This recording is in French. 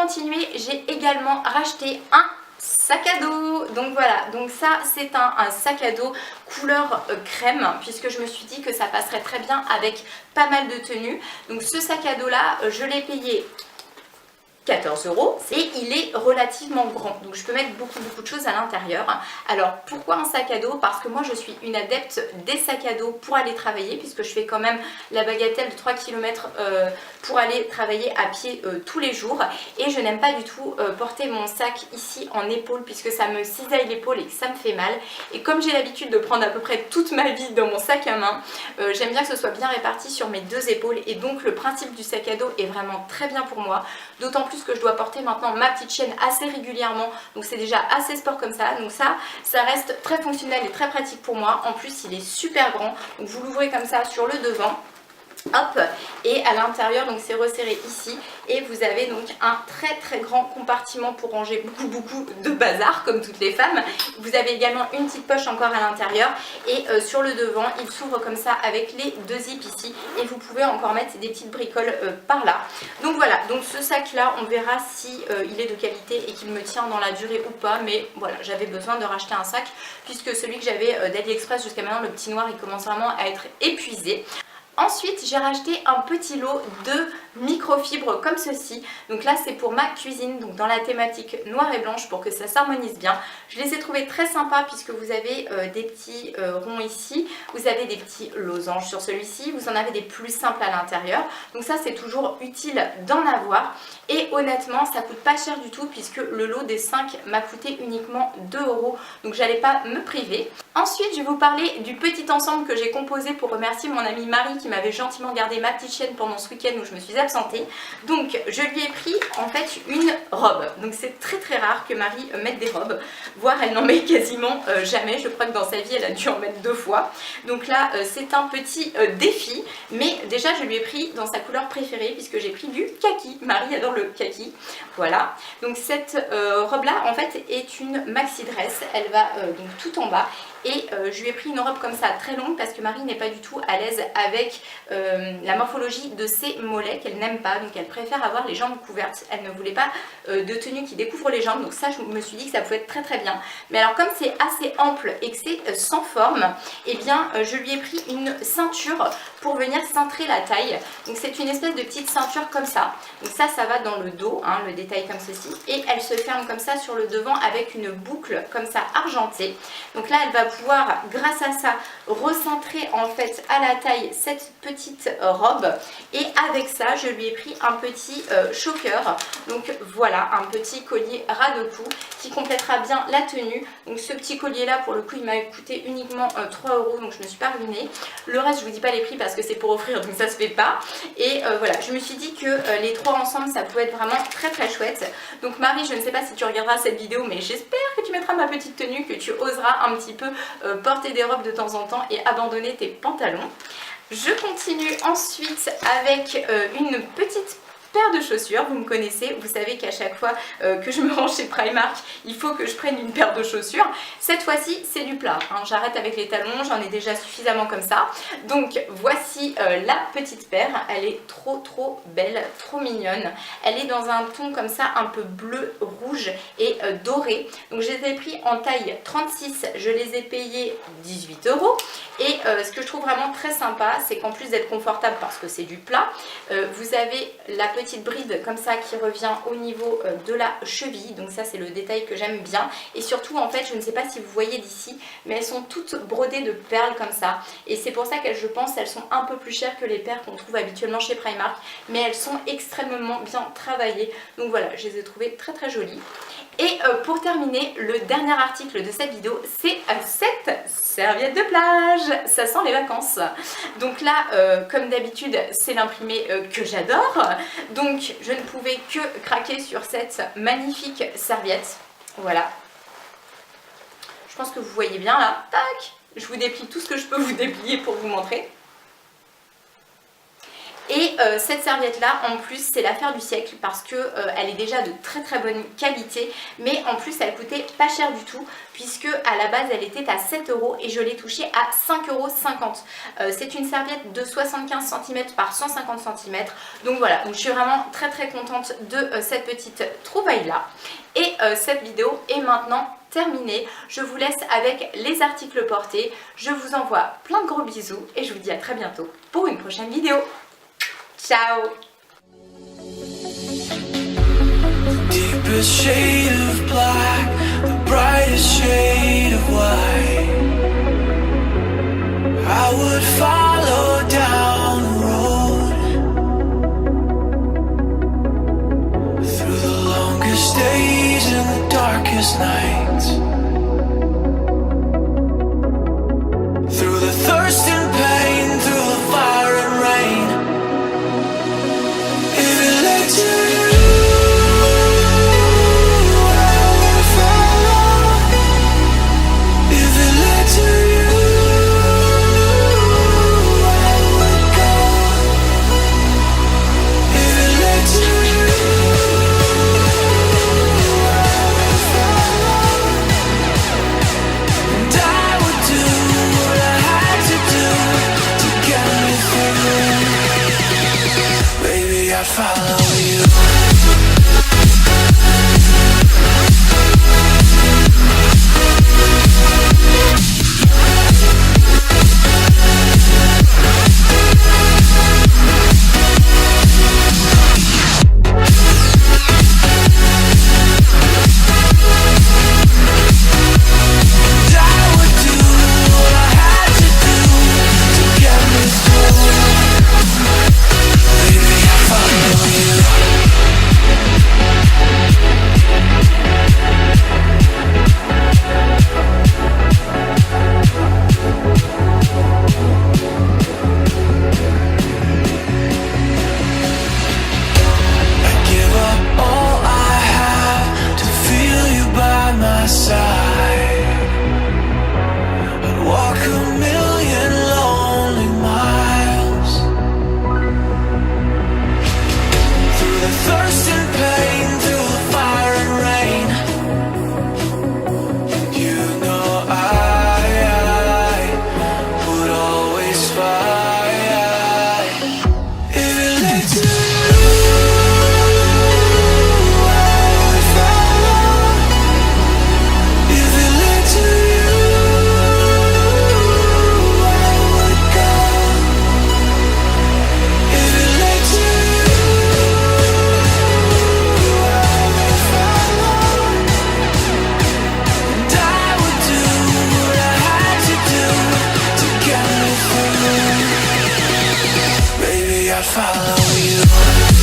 continuer, j'ai également racheté un sac à dos. Donc voilà, donc ça c'est un sac à dos couleur crème, puisque je me suis dit que ça passerait très bien avec pas mal de tenues. Donc ce sac à dos là, je l'ai payé 14 € et il est relativement grand, donc je peux mettre beaucoup de choses à l'intérieur. Alors pourquoi un sac à dos? Parce que moi je suis une adepte des sacs à dos pour aller travailler, puisque je fais quand même la bagatelle de 3 km pour aller travailler à pied tous les jours, et je n'aime pas du tout porter mon sac ici en épaule, puisque ça me cisaille l'épaule et que ça me fait mal. Et comme j'ai l'habitude de prendre à peu près toute ma vie dans mon sac à main, j'aime bien que ce soit bien réparti sur mes deux épaules, et donc le principe du sac à dos est vraiment très bien pour moi, d'autant plus que je dois porter maintenant ma petite chienne assez régulièrement, donc c'est déjà assez sport comme ça. Donc ça reste très fonctionnel et très pratique pour moi. En plus il est super grand, donc vous l'ouvrez comme ça sur le devant, hop, et à l'intérieur donc c'est resserré ici, et vous avez donc un très grand compartiment pour ranger beaucoup de bazar comme toutes les femmes. Vous avez également une petite poche encore à l'intérieur, et sur le devant il s'ouvre comme ça avec les deux zips ici, et vous pouvez encore mettre des petites bricoles par là. Donc voilà, donc ce sac là on verra si il est de qualité et qu'il me tient dans la durée ou pas, mais voilà, j'avais besoin de racheter un sac puisque celui que j'avais d'AliExpress jusqu'à maintenant, le petit noir, il commence vraiment à être épuisé. Ensuite, j'ai racheté un petit lot de microfibres comme ceci. Donc là, c'est pour ma cuisine, donc dans la thématique noir et blanche, pour que ça s'harmonise bien. Je les ai trouvés très sympas puisque vous avez des petits ronds ici, vous avez des petits losanges sur celui-ci, vous en avez des plus simples à l'intérieur. Donc ça, c'est toujours utile d'en avoir. Et honnêtement, ça coûte pas cher du tout puisque le lot des 5 m'a coûté uniquement 2 €. Donc j'allais pas me priver. Ensuite, je vais vous parler du petit ensemble que j'ai composé pour remercier mon amie Marie qui m'avait gentiment gardé ma petite chienne pendant ce week-end où je me suis absentée. Donc je lui ai pris en fait une robe. Donc c'est très rare que Marie mette des robes, voire elle n'en met quasiment jamais. Je crois que dans sa vie elle a dû en mettre 2 fois. Donc là c'est un petit défi, mais déjà je lui ai pris dans sa couleur préférée puisque j'ai pris du kaki. Marie adore le kaki. Voilà, donc cette robe là en fait est une maxi dress. Elle va donc tout en bas. Et je lui ai pris une robe comme ça très longue parce que Marie n'est pas du tout à l'aise avec la morphologie de ses mollets, qu'elle n'aime pas, donc elle préfère avoir les jambes couvertes. Elle ne voulait pas de tenue qui découvre les jambes, donc ça je me suis dit que ça pouvait être très bien. Mais alors comme c'est assez ample et que c'est sans forme, et eh bien je lui ai pris une ceinture pour venir cintrer la taille. Donc c'est une espèce de petite ceinture comme ça. Donc ça va dans le dos, hein, le détail comme ceci, et elle se ferme comme ça sur le devant avec une boucle comme ça argentée. Donc là elle va pouvoir grâce à ça recentrer en fait à la taille cette petite robe, et avec ça je lui ai pris un petit choker. Donc voilà, un petit collier ras de cou qui complétera bien la tenue. Donc ce petit collier là pour le coup il m'a coûté uniquement 3 €, donc je me suis pas ruinée. Le reste je vous dis pas les prix parce que c'est pour offrir, donc ça se fait pas. Et voilà, je me suis dit que les trois ensemble ça pouvait être vraiment très chouette. Donc Marie, je ne sais pas si tu regarderas cette vidéo, mais j'espère que tu mettras ma petite tenue, que tu oseras un petit peu porter des robes de temps en temps et abandonner tes pantalons. Je continue ensuite avec une petite paire de chaussures. Vous me connaissez, vous savez qu'à chaque fois que je me rends chez Primark, il faut que je prenne une paire de chaussures. Cette fois-ci, c'est du plat, hein. J'arrête avec les talons, j'en ai déjà suffisamment comme ça. Donc voici la petite paire. Elle est trop belle, trop mignonne. Elle est dans un ton comme ça, un peu bleu, rouge et doré. Donc je les ai pris en taille 36, je les ai payés 18 €. Et ce que je trouve vraiment très sympa, c'est qu'en plus d'être confortable parce que c'est du plat, vous avez la petite bride comme ça qui revient au niveau de la cheville. Donc ça c'est le détail que j'aime bien. Et surtout en fait, je ne sais pas si vous voyez d'ici, mais elles sont toutes brodées de perles comme ça. Et c'est pour ça qu'elles, je pense, elles sont un peu plus chères que les paires qu'on trouve habituellement chez Primark. Mais elles sont extrêmement bien travaillées. Donc voilà, je les ai trouvées très jolies. Et pour terminer, le dernier article de cette vidéo, c'est cette serviette de plage. Ça sent les vacances. Donc là, comme d'habitude, c'est l'imprimé que j'adore. Donc je ne pouvais que craquer sur cette magnifique serviette. Voilà. Je pense que vous voyez bien là. Tac! Je vous déplie tout ce que je peux vous déplier pour vous montrer. Et cette serviette là en plus c'est l'affaire du siècle parce que elle est déjà de très très bonne qualité, mais en plus elle coûtait pas cher du tout puisque à la base elle était à 7 € et je l'ai touchée à 5,50 €. C'est une serviette de 75 cm par 150 cm, donc voilà, donc je suis vraiment très très contente de cette petite trouvaille là. Et cette vidéo est maintenant terminée. Je vous laisse avec les articles portés. Je vous envoie plein de gros bisous et je vous dis à très bientôt pour une prochaine vidéo. Ciao! Deepest shade of black, the brightest shade of white. I would follow down the road through the longest days and the darkest nights, through the thirst and pain, through the fire and rain. If it led to you, follow you. Follow you.